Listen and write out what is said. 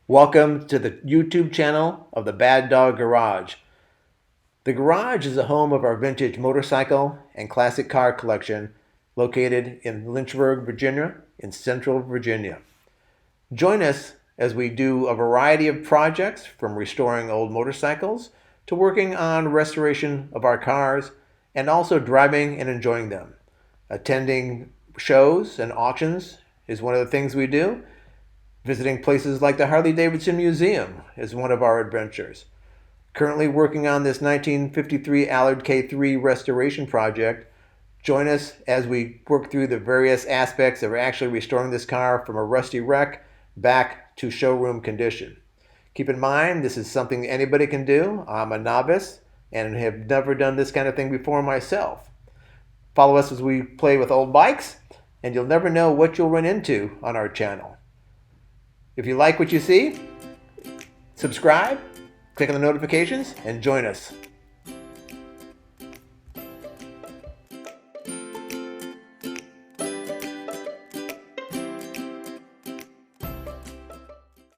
Welcome to the YouTube channel of the Bad Dog Garage. The garage is the home of our vintage motorcycle and classic car collection located in Lynchburg, Virginia, in Central Virginia. Join us as we do a variety of projects from restoring old motorcycles to working on restoration of our cars and also driving and enjoying them. Attending shows and auctions is one of the things we do. Visiting places like the Harley-Davidson Museum is one of our adventures. Currently working on this 1953 Allard K3 restoration project. Join us as we work through the various aspects of actually restoring this car from a rusty wreck back to showroom condition. Keep in mind, this is something anybody can do. I'm a novice and have never done this kind of thing before myself. Follow us as we play with old bikes, and you'll never know what you'll run into on our channel. If you like what you see, subscribe, click on the notifications, and join us.